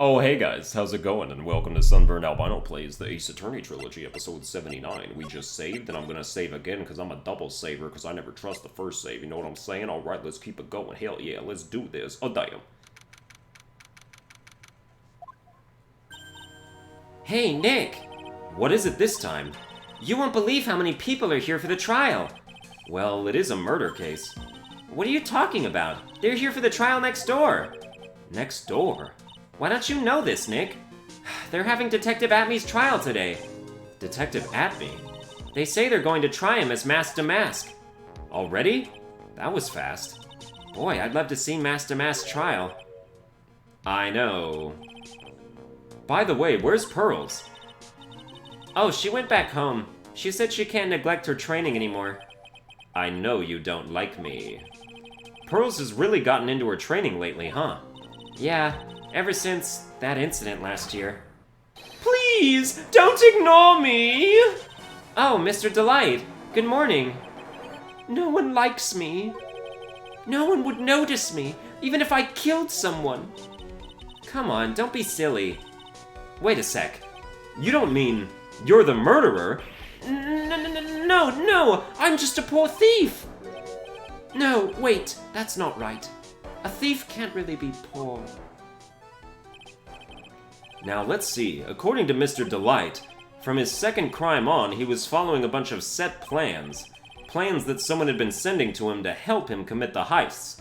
Oh, hey guys, how's it going? And welcome to Sunburned Albino Plays, the Ace Attorney Trilogy, episode 79. We just saved, and I'm gonna save again because I'm a double saver because I never trust the first save, you know what I'm saying? Alright, let's keep it going. Hell yeah, let's do this. Oh, damn. Hey, Nick! What is it this time? You won't believe how many people are here for the trial. Well, it is a murder case. What are you talking about? They're here for the trial next door. Next door? Why don't you know this, Nick? They're having Detective Atme's trial today. Detective Atme? They say they're going to try him as mask to mask. Already? That was fast. Boy, I'd love to see mask to mask trial. I know. By the way, where's Pearls? Oh, she went back home. She said she can't neglect her training anymore. I know you don't like me. Pearls has really gotten into her training lately, huh? Yeah, ever since that incident last year. Please, don't ignore me! Oh, Mr. Delight, good morning. No one likes me. No one would notice me, even if I killed someone. Come on, don't be silly. Wait a sec. You don't mean you're the murderer? No, I'm just a poor thief. No, wait, that's not right. A thief can't really be poor. Now let's see, according to Mr. Delight, from his second crime on, he was following a bunch of set plans. Plans that someone had been sending to him to help him commit the heists.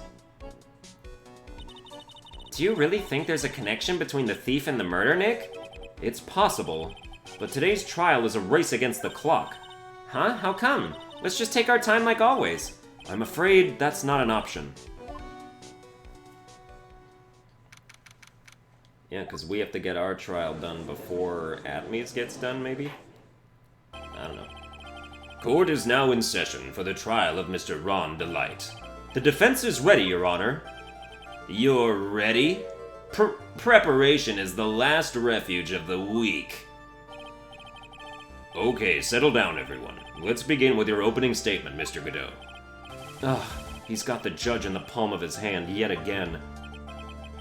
Do you really think there's a connection between the thief and the murder, Nick? It's possible, but today's trial is a race against the clock. Huh? How come? Let's just take our time like always. I'm afraid that's not an option. Yeah, because we have to get our trial done before Atme's gets done, maybe? I don't know. Court is now in session for the trial of Mr. Ron Delight. The defense is ready, Your Honor. You're ready? Preparation is the last refuge of the weak. Okay, settle down, everyone. Let's begin with your opening statement, Mr. Godot. Ugh, he's got the judge in the palm of his hand yet again.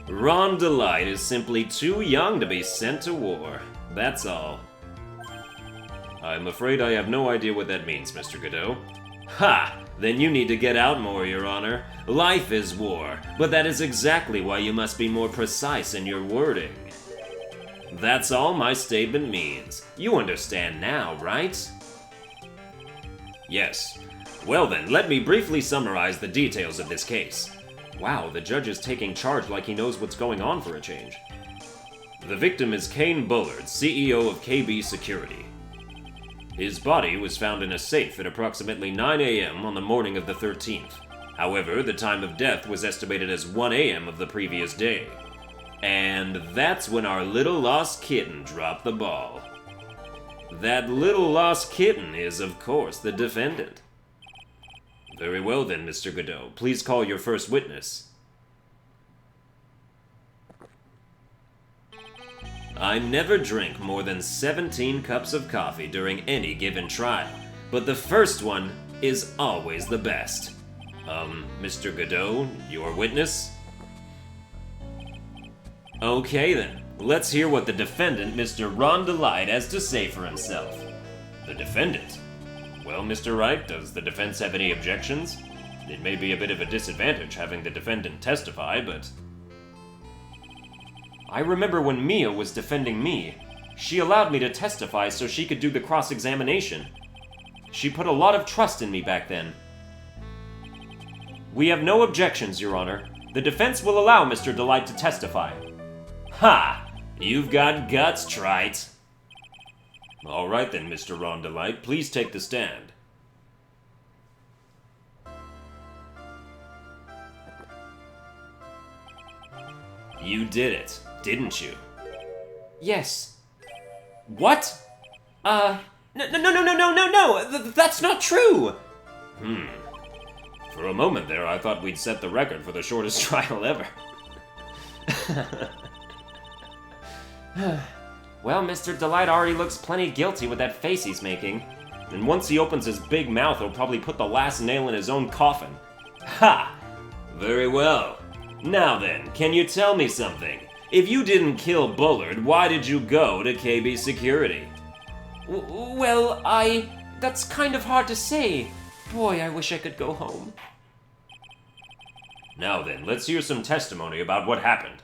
Ron Delight is simply too young to be sent to war. That's all. I'm afraid I have no idea what that means, Mr. Godot. Ha! Then you need to get out more, Your Honor. Life is war, but that is exactly why you must be more precise in your wording. That's all my statement means. You understand now, right? Yes. Well then, let me briefly summarize the details of this case. Wow, the judge is taking charge like he knows what's going on for a change. The victim is Kane Bullard, CEO of KB Security. His body was found in a safe at approximately 9 a.m. on the morning of the 13th. However, the time of death was estimated as 1 a.m. of the previous day. And that's when our little lost kitten dropped the ball. That little lost kitten is, of course, the defendant. Very well then, Mr. Godot. Please call your first witness. I never drink more than 17 cups of coffee during any given trial, but the first one is always the best. Mr. Godot, your witness? Okay then, let's hear what the defendant, Mr. Ron Delight, has to say for himself. The defendant? Well, Mr. Wright, does the defense have any objections? It may be a bit of a disadvantage having the defendant testify, but... I remember when Mia was defending me. She allowed me to testify so she could do the cross-examination. She put a lot of trust in me back then. We have no objections, Your Honor. The defense will allow Mr. Delight to testify. Ha! You've got guts, Trite. All right then, Mr. Ron Delight, please take the stand. You did it, didn't you? Yes. What? No, that's not true! For a moment there, I thought we'd set the record for the shortest trial ever. Well, Mr. Delight already looks plenty guilty with that face he's making. And once he opens his big mouth, he'll probably put the last nail in his own coffin. Ha! Very well. Now then, can you tell me something? If you didn't kill Bullard, why did you go to KB Security? Well, that's kind of hard to say. Boy, I wish I could go home. Now then, let's hear some testimony about what happened.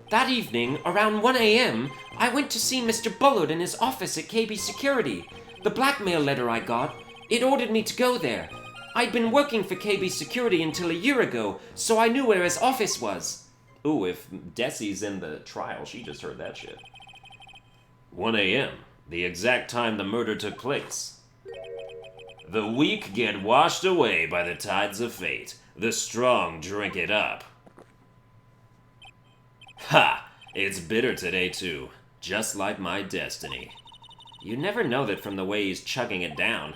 That evening, around 1 a.m., I went to see Mr. Bullard in his office at KB Security. The blackmail letter I got, it ordered me to go there. I'd been working for KB Security until a year ago, so I knew where his office was. Ooh, if Desi's in the trial, she just heard that shit. 1 a.m., the exact time the murder took place. The weak get washed away by the tides of fate. The strong drink it up. Ha! It's bitter today, too. Just like my destiny. You never know that from the way he's chugging it down.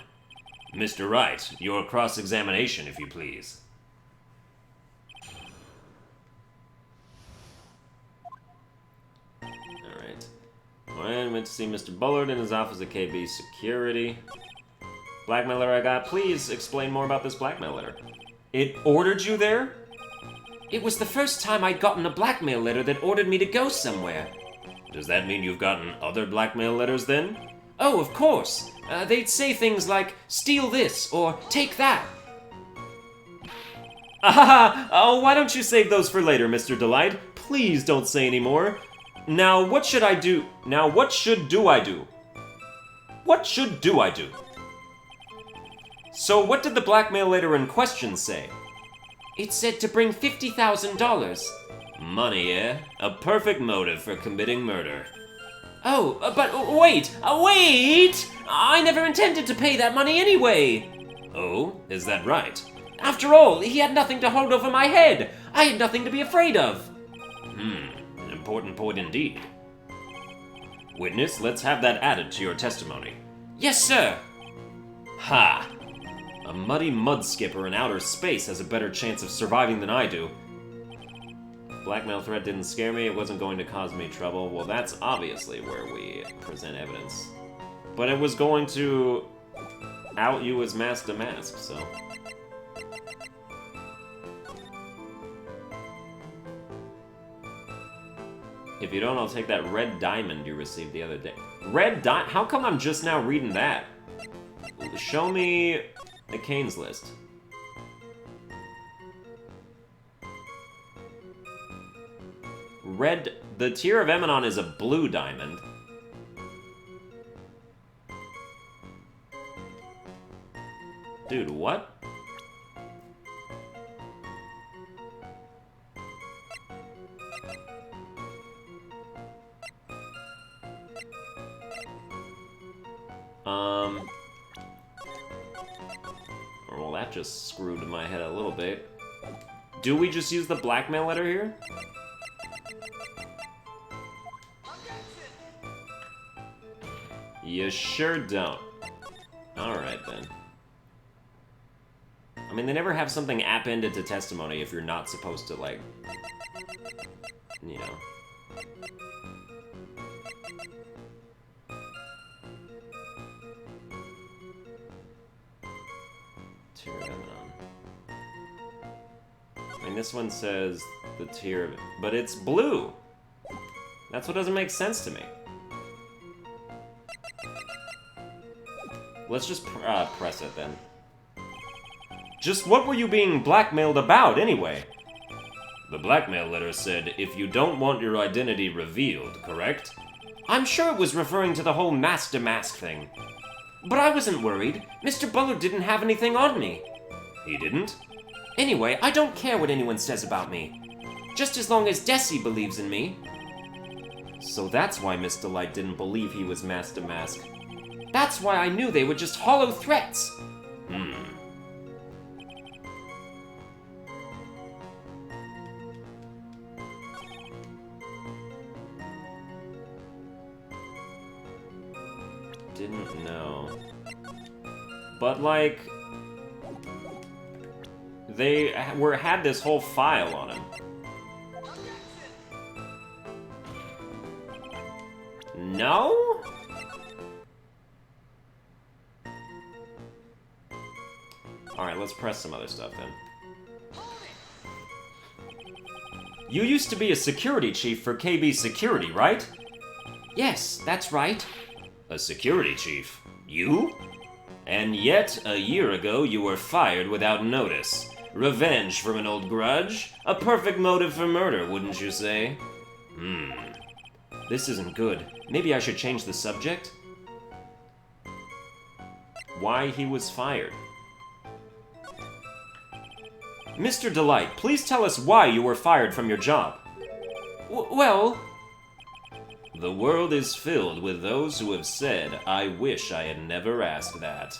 Mr. Wright, your cross-examination, if you please. Alright. I went to see Mr. Bullard in his office at KB Security. Blackmail letter I got. Please explain more about this blackmail letter. It ordered you there? It was the first time I'd gotten a blackmail letter that ordered me to go somewhere. Does that mean you've gotten other blackmail letters then? Oh, of course. They'd say things like, steal this, or take that. Ahaha! Oh, why don't you save those for later, Mr. Delight? Please don't say any more. Now, what should I do? What should I do? So, what did the blackmail letter in question say? It said to bring $50,000. Money, eh? A perfect motive for committing murder. Oh, but wait! Wait! I never intended to pay that money anyway! Oh, is that right? After all, he had nothing to hold over my head. I had nothing to be afraid of. An important point indeed. Witness, let's have that added to your testimony. Yes, sir. Ha! A muddy mud skipper in outer space has a better chance of surviving than I do. Blackmail threat didn't scare me, it wasn't going to cause me trouble. Well, that's obviously where we present evidence. But it was going to out you as mask to mask, so... If you don't, I'll take that red diamond you received the other day. Red diamond? How come I'm just now reading that? Show me the Kane's list. Red... The Tear of Emanon is a blue diamond. Dude, what? Well, that just screwed my head a little bit. Do we just use the blackmail letter here? You sure don't. Alright, then. I mean, they never have something appended to testimony if you're not supposed to, like... You know... Tear of Emanon. I mean, this one says the Tear of... But it's blue! That's what doesn't make sense to me. Let's just press it, then. Just what were you being blackmailed about, anyway? The blackmail letter said, if you don't want your identity revealed, correct? I'm sure it was referring to the whole mask-to-mask thing. But I wasn't worried. Mr. Bullard didn't have anything on me. He didn't? Anyway, I don't care what anyone says about me. Just as long as Desi believes in me. So that's why Miss Delight didn't believe he was mask-to-mask. That's why I knew they were just hollow threats. Didn't know. But, like... They had this whole file on him. No? Alright, Alright, let's press some other stuff then. You used to be a security chief for KB Security, right? Yes, that's right. A security chief? You? And yet, a year ago, you were fired without notice. Revenge from an old grudge? A perfect motive for murder, wouldn't you say? This isn't good. Maybe I should change the subject? Why he was fired. Mr. Delight, please tell us why you were fired from your job. Well... The world is filled with those who have said, I wish I had never asked that.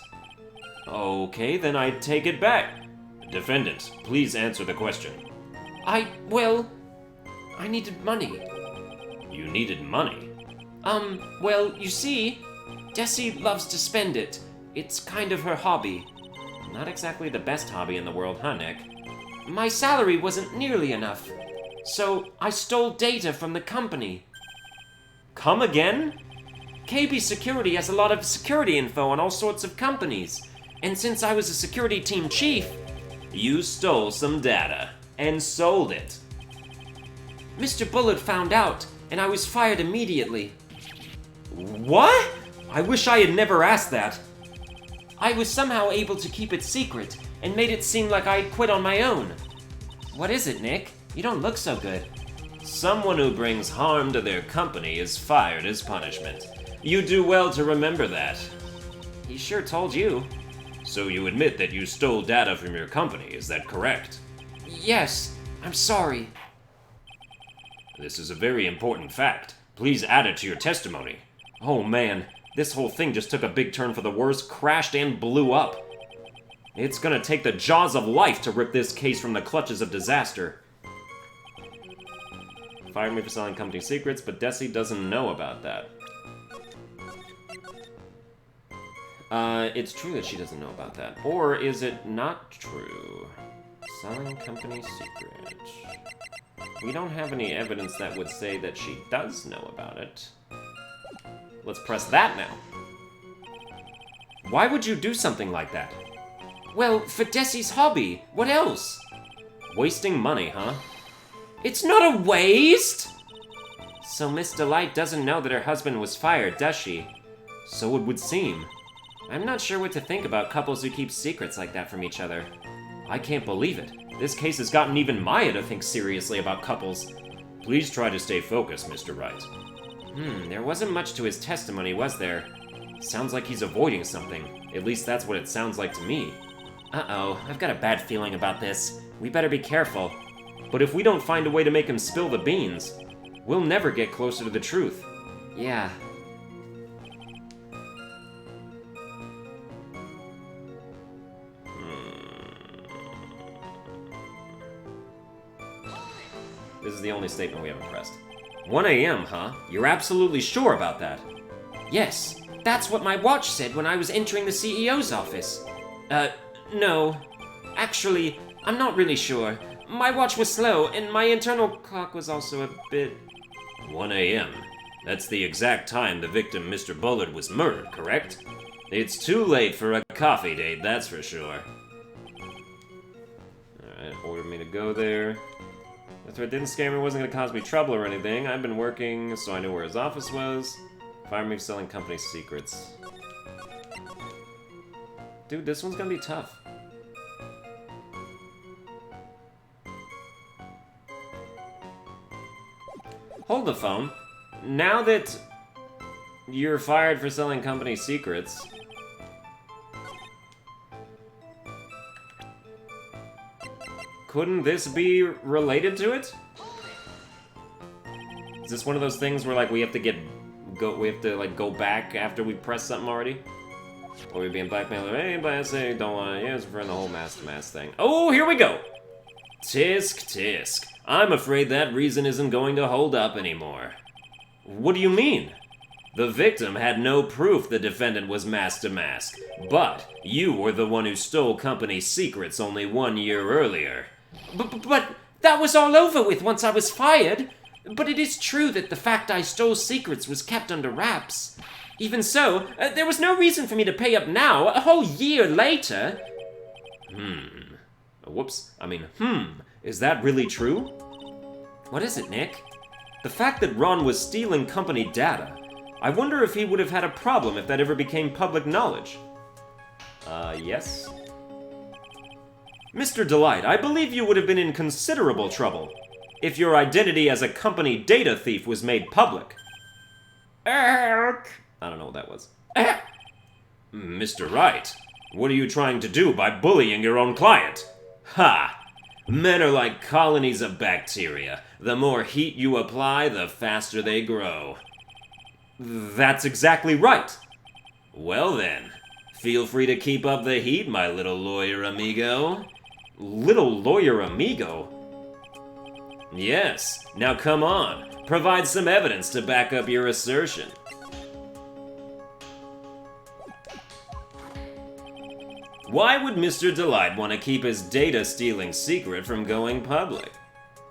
Okay, then I take it back. Defendant, please answer the question. Well... I needed money. You needed money? Well, you see, Desi loves to spend it. It's kind of her hobby. Not exactly the best hobby in the world, huh, Nick? My salary wasn't nearly enough, so I stole data from the company. Come again? KB Security has a lot of security info on all sorts of companies, and since I was a security team chief... You stole some data, and sold it. Mr. Bullard found out, and I was fired immediately. What? I wish I had never asked that. I was somehow able to keep it secret, and made it seem like I had quit on my own. What is it, Nick? You don't look so good. Someone who brings harm to their company is fired as punishment. You do well to remember that. He sure told you. So you admit that you stole data from your company, is that correct? Yes, I'm sorry. This is a very important fact. Please add it to your testimony. Oh man, this whole thing just took a big turn for the worse, crashed and blew up. It's gonna take the jaws of life to rip this case from the clutches of disaster. Fired me for selling company secrets, but Desi doesn't know about that. It's true that she doesn't know about that. Or is it not true? Selling company secrets. We don't have any evidence that would say that she does know about it. Let's press that now. Why would you do something like that? Well, for Desi's hobby. What else? Wasting money, huh? It's not a waste! So Miss Delight doesn't know that her husband was fired, does she? So it would seem. I'm not sure what to think about couples who keep secrets like that from each other. I can't believe it. This case has gotten even Maya to think seriously about couples. Please try to stay focused, Mr. Wright. There wasn't much to his testimony, was there? Sounds like he's avoiding something. At least that's what it sounds like to me. Uh-oh, I've got a bad feeling about this. We better be careful. But if we don't find a way to make him spill the beans, we'll never get closer to the truth. Yeah. This is the only statement we haven't pressed. 1 a.m., huh? You're absolutely sure about that? Yes, that's what my watch said when I was entering the CEO's office. No. Actually, I'm not really sure. My watch was slow, and my internal clock was also a bit... 1 a.m. That's the exact time the victim, Mr. Bullard, was murdered, correct? It's too late for a coffee date, that's for sure. Alright, ordered me to go there. The threat didn't scare me, wasn't gonna cause me trouble or anything. I've been working, so I knew where his office was. Fired me for selling company secrets. Dude, this one's gonna be tough. Hold the phone. Now that you're fired for selling company secrets, couldn't this be related to it? Is this one of those things where like we have to go back after we press something already? Or we being blackmailed? Anybody I say don't want to use for the whole mask to mask thing. Oh, here we go. Tisk tisk. I'm afraid that reason isn't going to hold up anymore. What do you mean? The victim had no proof the defendant was mask to mask, but you were the one who stole company secrets only 1 year earlier. But that was all over with once I was fired. But it is true that the fact I stole secrets was kept under wraps. Even so, there was no reason for me to pay up now, a whole year later. Is that really true? What is it, Nick? The fact that Ron was stealing company data. I wonder if he would have had a problem if that ever became public knowledge. Yes? Mr. Delight, I believe you would have been in considerable trouble if your identity as a company data thief was made public. I don't know what that was. Mr. Wright, what are you trying to do by bullying your own client? Ha! Men are like colonies of bacteria. The more heat you apply, the faster they grow. That's exactly right. Well then, feel free to keep up the heat, my little lawyer amigo. Little lawyer amigo? Yes, now come on. Provide some evidence to back up your assertion. Why would Mr. Delight want to keep his data-stealing secret from going public?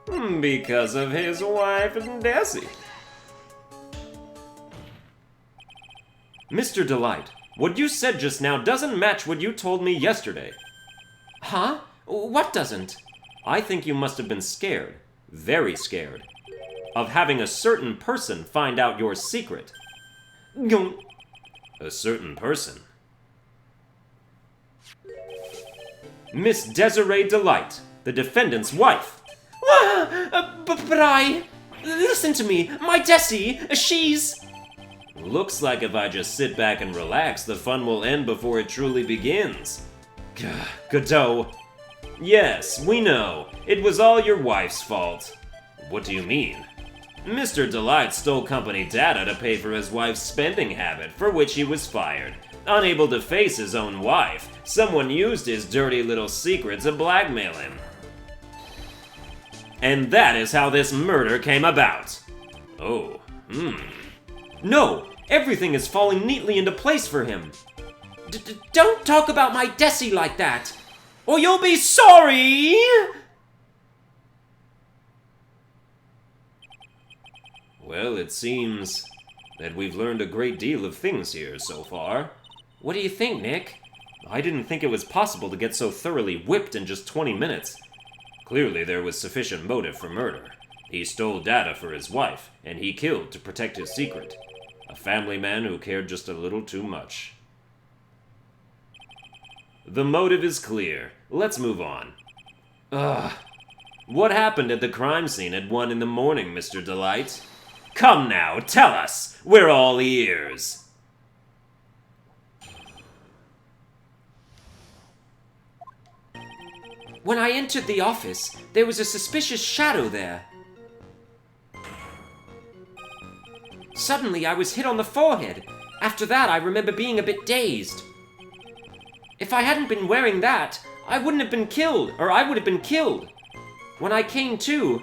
Because of his wife, Desi. Mr. Delight, what you said just now doesn't match what you told me yesterday. Huh? What doesn't? I think you must have been scared, very scared, of having a certain person find out your secret. A certain person? Miss Desiree Delight, the defendant's wife. But I... Listen to me, my Desi, she's... Looks like if I just sit back and relax, the fun will end before it truly begins. Godot. Yes, we know. It was all your wife's fault. What do you mean? Mr. Delight stole company data to pay for his wife's spending habit, for which he was fired. Unable to face his own wife, someone used his dirty little secret to blackmail him. And that is how this murder came about. Oh, No! Everything is falling neatly into place for him. Don't talk about my Desi like that, or you'll be sorry! Well, it seems that we've learned a great deal of things here so far. What do you think, Nick? I didn't think it was possible to get so thoroughly whipped in just 20 minutes. Clearly there was sufficient motive for murder. He stole data for his wife, and he killed to protect his secret. A family man who cared just a little too much. The motive is clear. Let's move on. What happened at the crime scene at 1 in the morning, Mr. Delight? Come now, tell us! We're all ears! When I entered the office, there was a suspicious shadow there. Suddenly, I was hit on the forehead. After that, I remember being a bit dazed. If I hadn't been wearing that, I wouldn't have been killed, or I would have been killed. When I came to,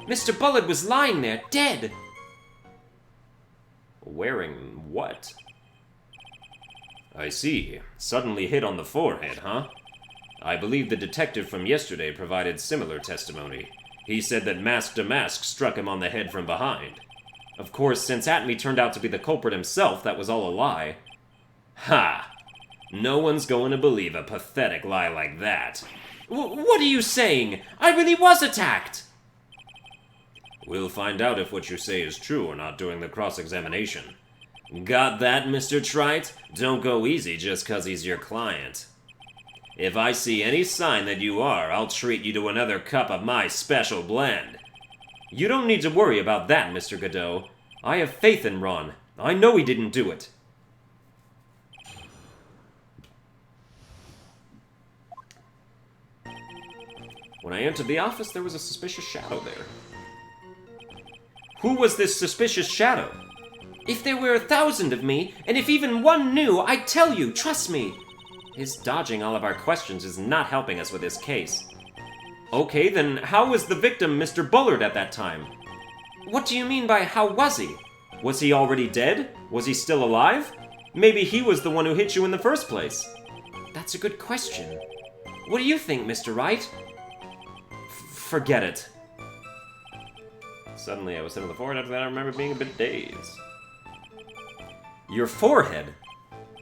Mr. Bullard was lying there, dead. Wearing what? I see. Suddenly hit on the forehead, huh? I believe the detective from yesterday provided similar testimony. He said that Mask to Mask struck him on the head from behind. Of course, since Atme turned out to be the culprit himself, that was all a lie. Ha! No one's going to believe a pathetic lie like that. What are you saying? I really was attacked! We'll find out if what you say is true or not during the cross-examination. Got that, Mr. Trite? Don't go easy just 'cause he's your client. If I see any sign that you are, I'll treat you to another cup of my special blend. You don't need to worry about that, Mr. Godot. I have faith in Ron. I know he didn't do it. When I entered the office, there was a suspicious shadow there. Who was this suspicious shadow? If there were 1,000 of me, and if even one knew, I'd tell you, trust me. His dodging all of our questions is not helping us with this case. Okay, then how was the victim Mr. Bullard at that time? What do you mean by how was he? Was he already dead? Was he still alive? Maybe he was the one who hit you in the first place. That's a good question. What do you think, Mr. Wright? Forget it. Suddenly I was hit on the forehead. After that I remember being a bit dazed. Your forehead?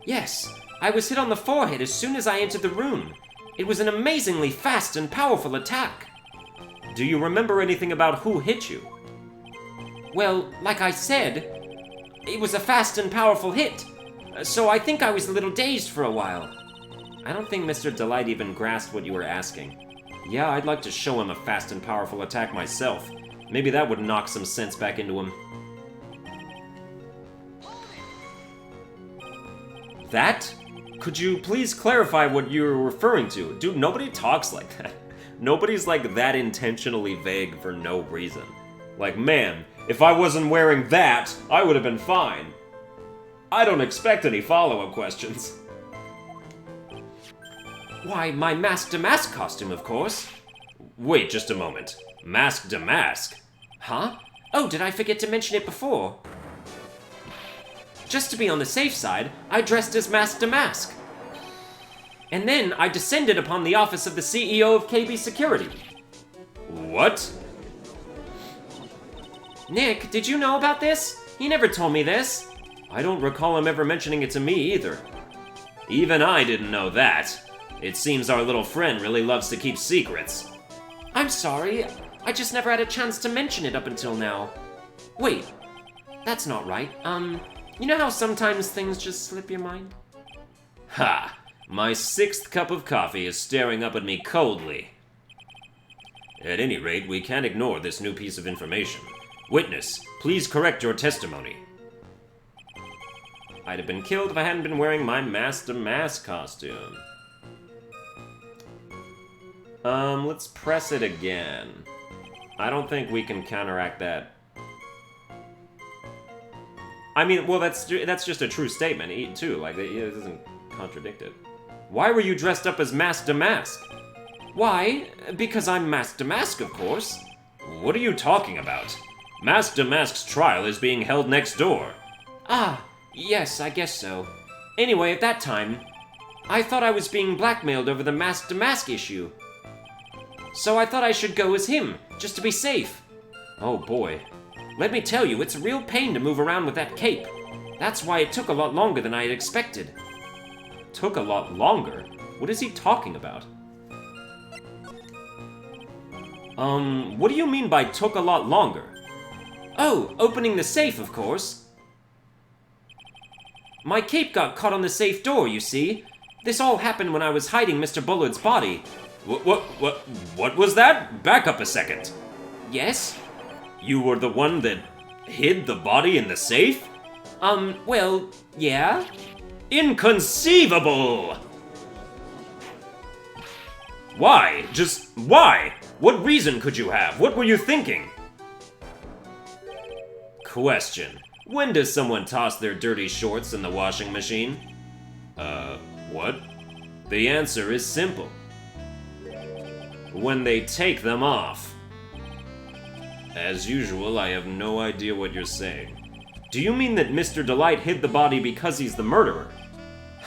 Yes, I was hit on the forehead as soon as I entered the room. It was an amazingly fast and powerful attack. Do you remember anything about who hit you? Well, like I said, it was a fast and powerful hit, so I think I was a little dazed for a while. I don't think Mr. Delight even grasped what you were asking. Yeah, I'd like to show him a fast and powerful attack myself. Maybe that would knock some sense back into him. That? Could you please clarify what you're referring to? Dude, nobody talks like that. Nobody's like that intentionally vague for no reason. Like, man, if I wasn't wearing that, I would have been fine. I don't expect any follow-up questions. Why, my Mask to Mask costume, of course. Wait just a moment. Mask to Mask? Huh? Oh, did I forget to mention it before? Just to be on the safe side, I dressed as Mask to Mask. And then I descended upon the office of the CEO of KB Security. What? Nick, did you know about this? He never told me this. I don't recall him ever mentioning it to me either. Even I didn't know that. It seems our little friend really loves to keep secrets. I'm sorry, I just never had a chance to mention it up until now. Wait, that's not right. You know how sometimes things just slip your mind? Ha! My 6th cup of coffee is staring up at me coldly. At any rate, we can't ignore this new piece of information. Witness, please correct your testimony. I'd have been killed if I hadn't been wearing my Mask to Mask costume. Let's press it again. I don't think we can counteract that. I mean, well, that's just a true statement, too. Like, it doesn't contradict it. Why were you dressed up as Mask to Mask? Why? Because I'm Mask to Mask, of course. What are you talking about? Mask to Mask's trial is being held next door. Ah, yes, I guess so. Anyway, at that time, I thought I was being blackmailed over the Mask to Mask issue. So I thought I should go as him, just to be safe. Oh boy. Let me tell you, it's a real pain to move around with that cape. That's why it took a lot longer than I had expected. Took a lot longer? What is he talking about? What do you mean by took a lot longer? Oh, opening the safe, of course. My cape got caught on the safe door, you see. This all happened when I was hiding Mr. Bullard's body. What was that? Back up a second. Yes? You were the one that hid the body in the safe? Well, yeah? Inconceivable! Why? Just why? What reason could you have? What were you thinking? Question. When does someone toss their dirty shorts in the washing machine? What? The answer is simple. When they take them off. As usual, I have no idea what you're saying. Do you mean that Mr. Delight hid the body because he's the murderer?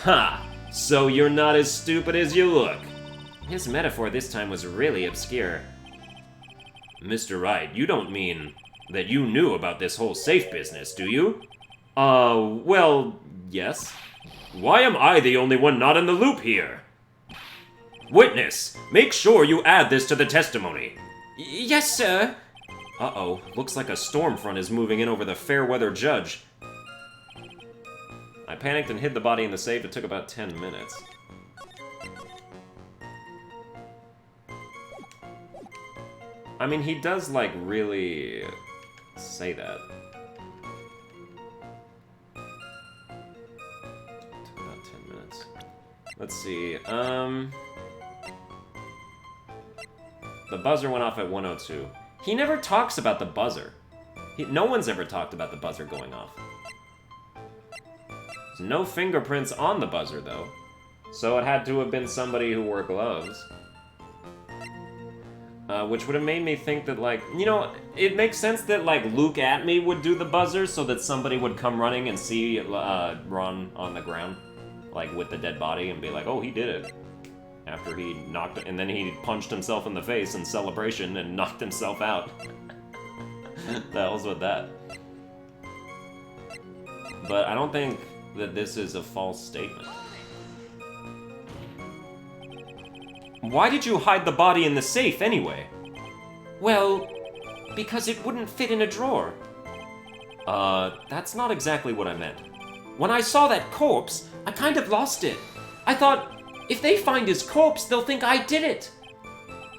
Ha! So you're not as stupid as you look. His metaphor this time was really obscure. Mr. Wright, you don't mean that you knew about this whole safe business, do you? Well, yes. Why am I the only one not in the loop here? Witness, make sure you add this to the testimony. Yes, sir. Uh-oh, looks like a storm front is moving in over the fair weather judge. I panicked and hid the body in the safe. It took about 10 minutes. I mean, he does, like, really say that. Took about 10 minutes. Let's see, the buzzer went off at 1:02. He never talks about the buzzer. No one's ever talked about the buzzer going off. There's no fingerprints on the buzzer, though. So it had to have been somebody who wore gloves. Which would have made me think that, like, you know, it makes sense that, like, Luke Atme would do the buzzer so that somebody would come running and see Ron on the ground, like, with the dead body and be like, oh, he did it. After he knocked, and then he punched himself in the face in celebration and knocked himself out. The hell's with that? But I don't think that this is a false statement. Why did you hide the body in the safe anyway? Well, because it wouldn't fit in a drawer. That's not exactly what I meant. When I saw that corpse, I kind of lost it. I thought, if they find his corpse, they'll think I did it.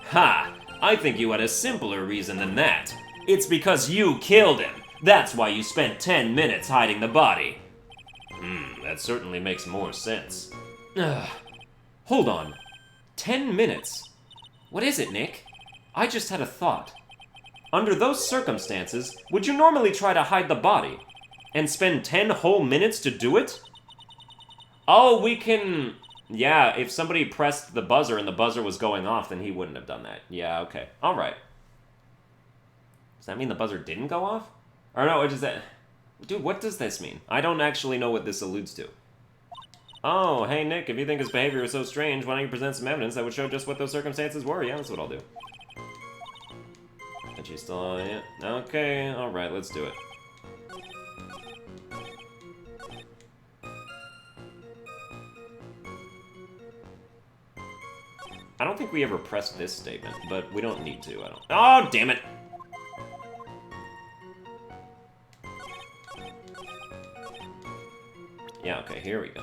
Ha! I think you had a simpler reason than that. It's because you killed him. That's why you spent 10 minutes hiding the body. That certainly makes more sense. Hold on. 10 minutes? What is it, Nick? I just had a thought. Under those circumstances, would you normally try to hide the body? And spend 10 whole minutes to do it? Oh, we can... Yeah, if somebody pressed the buzzer and the buzzer was going off, then he wouldn't have done that. Yeah, okay. Alright. Does that mean the buzzer didn't go off? Or no, what is that? Dude, what does this mean? I don't actually know what this alludes to. Oh, hey Nick, if you think his behavior is so strange, why don't you present some evidence that would show just what those circumstances were? Yeah, that's what I'll do. And she's still, yeah. Okay, alright, let's do it. I don't think we ever pressed this statement, but we don't need to, I don't... Oh, damn it! Yeah, okay, here we go.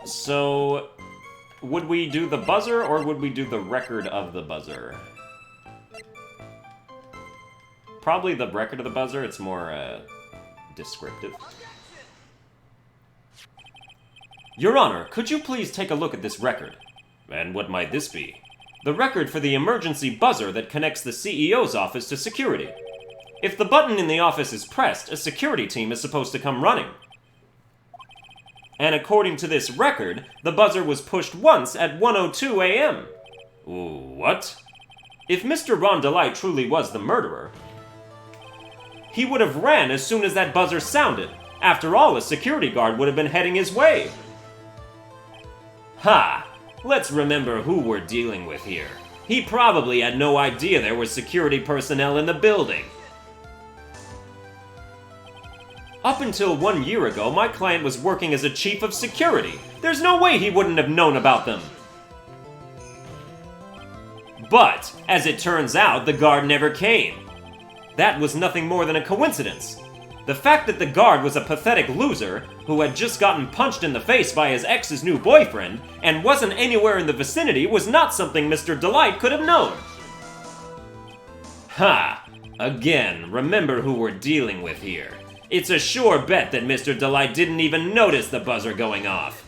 So... Would we do the buzzer, or would we do the record of the buzzer? Probably the record of the buzzer, it's more, descriptive. Your Honor, could you please take a look at this record? And what might this be? The record for the emergency buzzer that connects the CEO's office to security. If the button in the office is pressed, a security team is supposed to come running. And according to this record, the buzzer was pushed once at 1:02 a.m. What? If Mr. Rondelite truly was the murderer, he would have ran as soon as that buzzer sounded. After all, a security guard would have been heading his way. Ha! Let's remember who we're dealing with here. He probably had no idea there were security personnel in the building. Up until 1 year ago, my client was working as a chief of security. There's no way he wouldn't have known about them. But, as it turns out, the guard never came. That was nothing more than a coincidence. The fact that the guard was a pathetic loser who had just gotten punched in the face by his ex's new boyfriend and wasn't anywhere in the vicinity was not something Mr. Delight could have known. Ha! Again, remember who we're dealing with here. It's a sure bet that Mr. Delight didn't even notice the buzzer going off.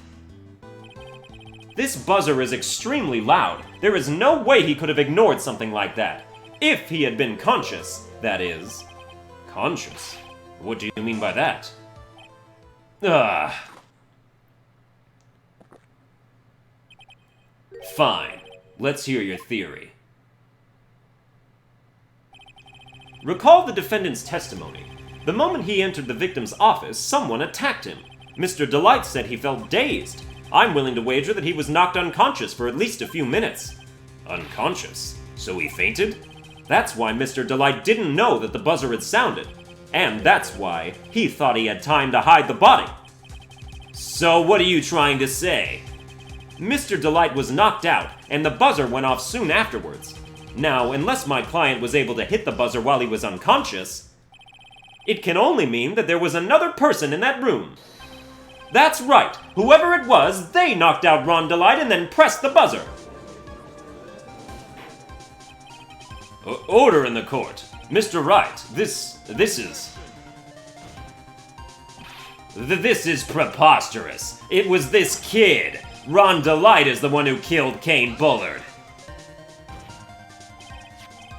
This buzzer is extremely loud. There is no way he could have ignored something like that. If he had been conscious, that is. Conscious? What do you mean by that? Fine. Let's hear your theory. Recall the defendant's testimony. The moment he entered the victim's office, someone attacked him. Mr. Delight said he felt dazed. I'm willing to wager that he was knocked unconscious for at least a few minutes. Unconscious? So he fainted? That's why Mr. Delight didn't know that the buzzer had sounded. And that's why he thought he had time to hide the body. So what are you trying to say? Mr. Delight was knocked out, and the buzzer went off soon afterwards. Now, unless my client was able to hit the buzzer while he was unconscious, it can only mean that there was another person in that room. That's right! Whoever it was, they knocked out Ron Delight and then pressed the buzzer. Order in the court. Mr. Wright, this is preposterous. It was this kid. Ron Delight is the one who killed Kane Bullard.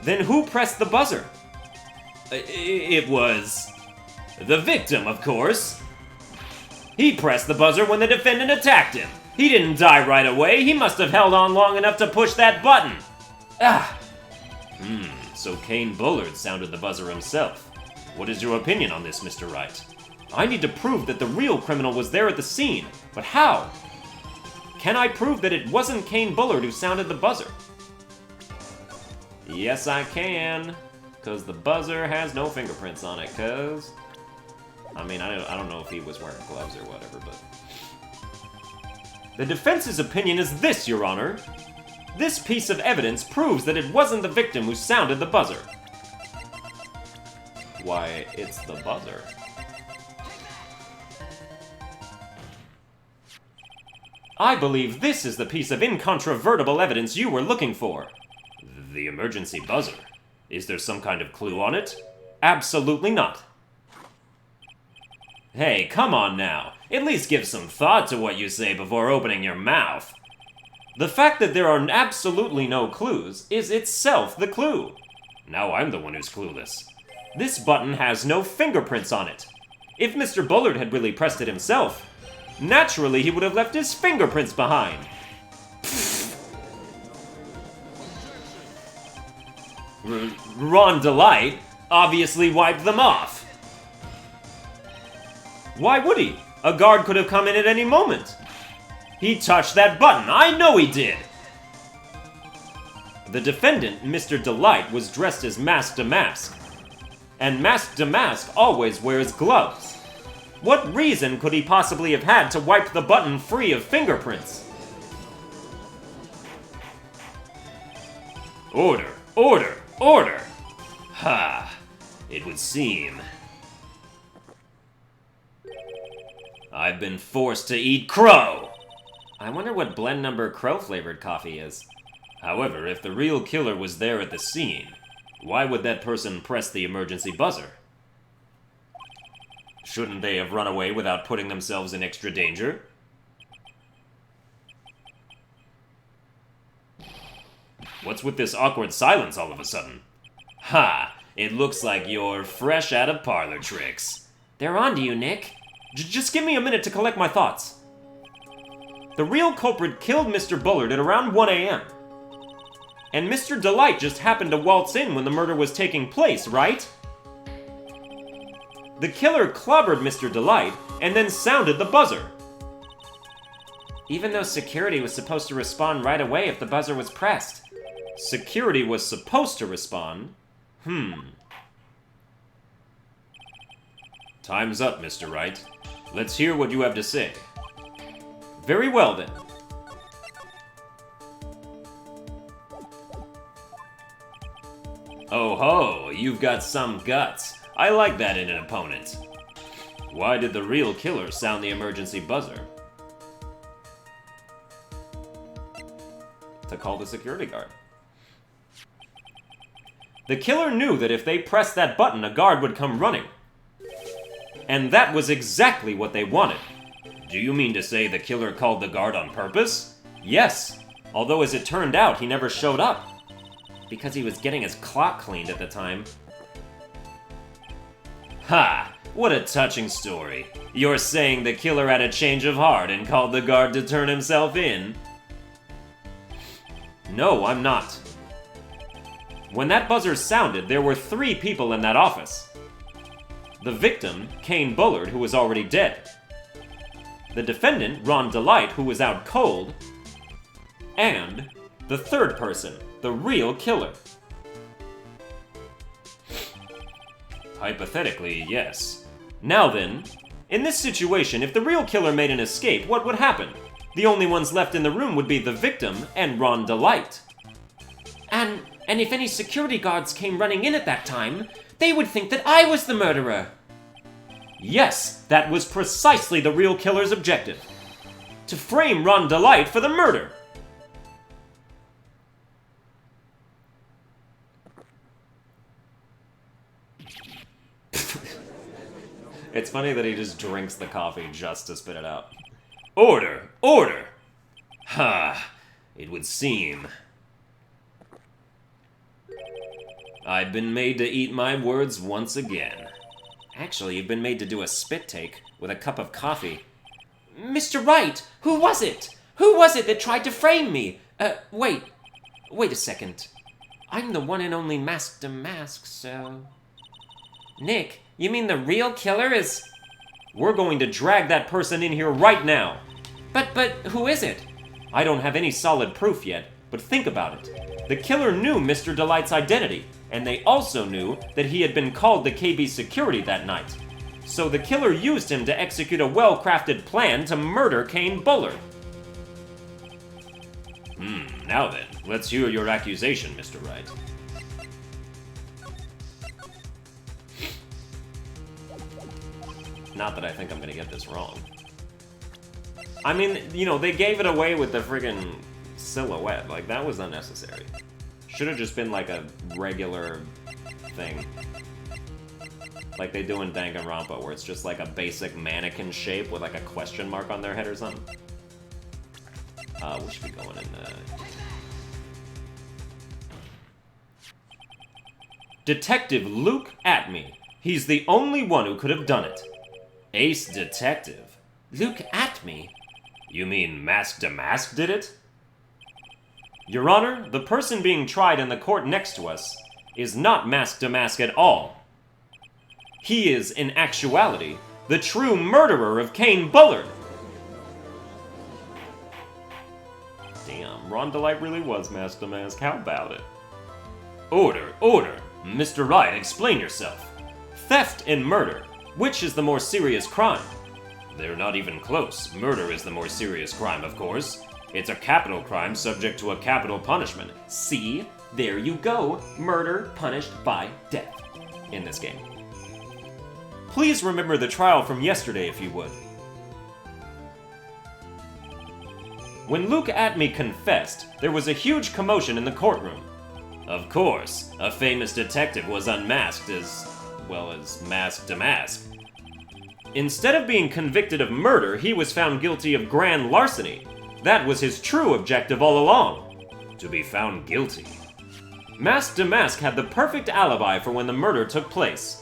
Then who pressed the buzzer? It was the victim, of course. He pressed the buzzer when the defendant attacked him. He didn't die right away. He must have held on long enough to push that button. So Kane Bullard sounded the buzzer himself. What is your opinion on this, Mr. Wright? I need to prove that the real criminal was there at the scene, but how? Can I prove that it wasn't Kane Bullard who sounded the buzzer? Yes, I can. Because the buzzer has no fingerprints on it, cuz... I mean, I don't know if he was wearing gloves or whatever, but... The defense's opinion is this, Your Honor. This piece of evidence proves that it wasn't the victim who sounded the buzzer. Why, it's the buzzer. I believe this is the piece of incontrovertible evidence you were looking for. The emergency buzzer. Is there some kind of clue on it? Absolutely not. Hey, come on now. At least give some thought to what you say before opening your mouth. The fact that there are absolutely no clues is itself the clue. Now I'm the one who's clueless. This button has no fingerprints on it. If Mr. Bullard had really pressed it himself, naturally he would have left his fingerprints behind. Ron Delight obviously wiped them off. Why would he? A guard could have come in at any moment. He touched that button. I know he did. The defendant, Mr. Delight, was dressed as Mask to Mask. And Mask to Mask always wears gloves. What reason could he possibly have had to wipe the button free of fingerprints? Order, order, order! Ha! It would seem I've been forced to eat crow! I wonder what blend number crow-flavored coffee is. However, if the real killer was there at the scene, why would that person press the emergency buzzer? Shouldn't they have run away without putting themselves in extra danger? What's with this awkward silence all of a sudden? Ha! It looks like you're fresh out of parlor tricks. They're on to you, Nick. Just give me a minute to collect my thoughts. The real culprit killed Mr. Bullard at around 1 a.m. And Mr. Delight just happened to waltz in when the murder was taking place, right? The killer clobbered Mr. Delight and then sounded the buzzer. Even though security was supposed to respond right away if the buzzer was pressed. Security was supposed to respond? Time's up, Mr. Wright. Let's hear what you have to say. Very well, then. Oh ho, you've got some guts. I like that in an opponent. Why did the real killer sound the emergency buzzer? To call the security guard. The killer knew that if they pressed that button, a guard would come running. And that was exactly what they wanted. Do you mean to say the killer called the guard on purpose? Yes, although as it turned out, he never showed up. Because he was getting his clock cleaned at the time. Ha! What a touching story. You're saying the killer had a change of heart and called the guard to turn himself in? No, I'm not. When that buzzer sounded, there were 3 people in that office. The victim, Kane Bullard, who was already dead. The defendant, Ron Delight, who was out cold. And the third person, the real killer. Hypothetically, yes. Now then, in this situation, if the real killer made an escape, what would happen? The only ones left in the room would be the victim and Ron Delight. And if any security guards came running in at that time, they would think that I was the murderer. Yes, that was precisely the real killer's objective. To frame Ron Delight for the murder. It's funny that he just drinks the coffee just to spit it out. Order! Order! Ha! It would seem I've been made to eat my words once again. Actually, you've been made to do a spit take with a cup of coffee. Mr. Wright, who was it? Who was it that tried to frame me? Wait a second. I'm the one and only Mask to Mask, so... Nick, you mean the real killer is... We're going to drag that person in here right now. But who is it? I don't have any solid proof yet, but think about it. The killer knew Mr. Delight's identity, and they also knew that he had been called to KB security that night. So the killer used him to execute a well-crafted plan to murder Kane Bullard. Now then, let's hear your accusation, Mr. Wright. Not that I think I'm gonna get this wrong. I mean, you know, they gave it away with the friggin' silhouette. Like, that was unnecessary. Should have just been like a regular thing. Like they do in Danganronpa, where it's just like a basic mannequin shape with like a question mark on their head or something. We should be going in the... Detective Luke Atme. He's the only one who could have done it. Ace Detective. Luke Atme? You mean Mask Damask did it? Your Honor, the person being tried in the court next to us is not Mask Damask at all. He is, in actuality, the true murderer of Kane Bullard. Damn, Ron Delight really was Mask Damask. How about it? Order, order. Mr. Wright, explain yourself. Theft and murder. Which is the more serious crime? They're not even close. Murder is the more serious crime, of course. It's a capital crime subject to a capital punishment. See? There you go. Murder punished by death in this game. Please remember the trial from yesterday, if you would. When Luke Atme confessed, there was a huge commotion in the courtroom. Of course, a famous detective was unmasked as well as Mask Damask. Instead of being convicted of murder, he was found guilty of grand larceny. That was his true objective all along. To be found guilty. Mask Damask had the perfect alibi for when the murder took place.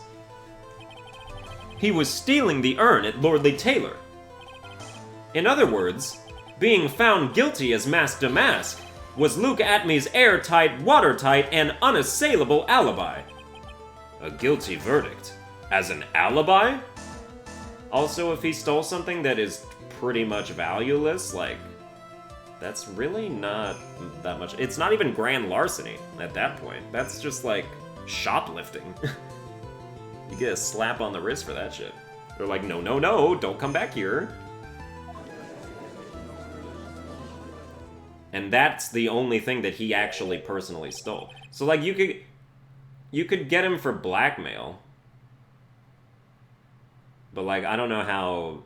He was stealing the urn at Lordly Taylor. In other words, being found guilty as Mask Damask was Luke Atme's airtight, watertight, and unassailable alibi. A guilty verdict. As an alibi? Also, if he stole something that is pretty much valueless, like, that's really not that much. It's not even grand larceny at that point. That's just like shoplifting. You get a slap on the wrist for that shit. They're like, no, no, no, don't come back here. And that's the only thing that he actually personally stole. So, like, you could get him for blackmail. But, like, I don't know how,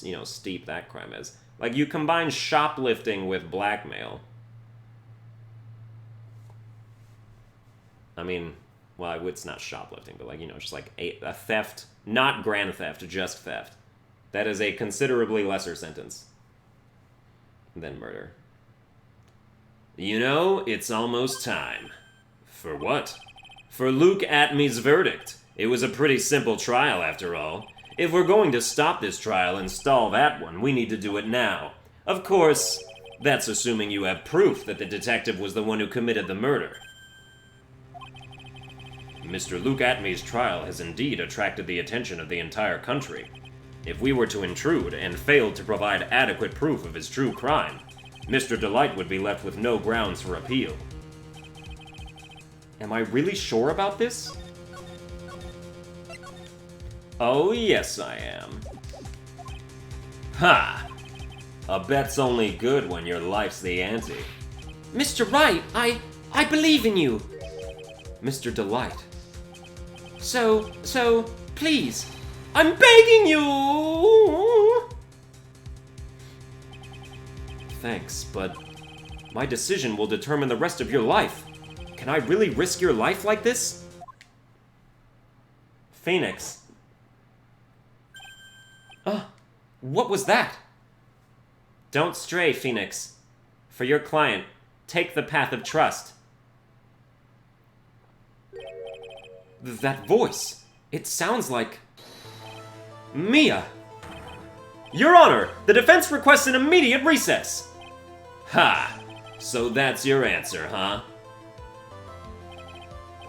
you know, steep that crime is. Like, you combine shoplifting with blackmail. I mean, well, it's not shoplifting, but, like, you know, just like a theft, not grand theft, just theft. That is a considerably lesser sentence than murder. You know, it's almost time. For what? For Luke Atme's verdict. It was a pretty simple trial, after all. If we're going to stop this trial and stall that one, we need to do it now. Of course, that's assuming you have proof that the detective was the one who committed the murder. Mr. Luke Atme's trial has indeed attracted the attention of the entire country. If we were to intrude and failed to provide adequate proof of his true crime, Mr. Delight would be left with no grounds for appeal. Am I really sure about this? Oh, yes, I am. Ha! A bet's only good when your life's the ante. Mr. Wright, I believe in you. Mr. Delight. So, please, I'm begging you! Thanks, but my decision will determine the rest of your life. Can I really risk your life like this? Phoenix. What was that? Don't stray, Phoenix. For your client, take the path of trust. That voice. It sounds like... Mia! Your Honor, the defense requests an immediate recess! Ha! So that's your answer, huh?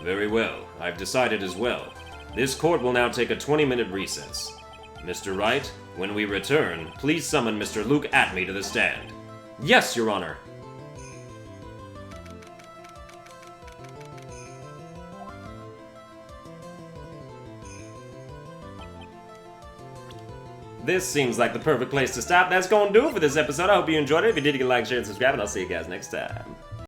Very well. I've decided as well. This court will now take a 20-minute recess. Mr. Wright, when we return, please summon Mr. Luke Atme to the stand. Yes, Your Honor. this seems like the perfect place to stop. That's gonna do it for this episode. I hope you enjoyed it. If you did, you can like, share, and subscribe, and I'll see you guys next time.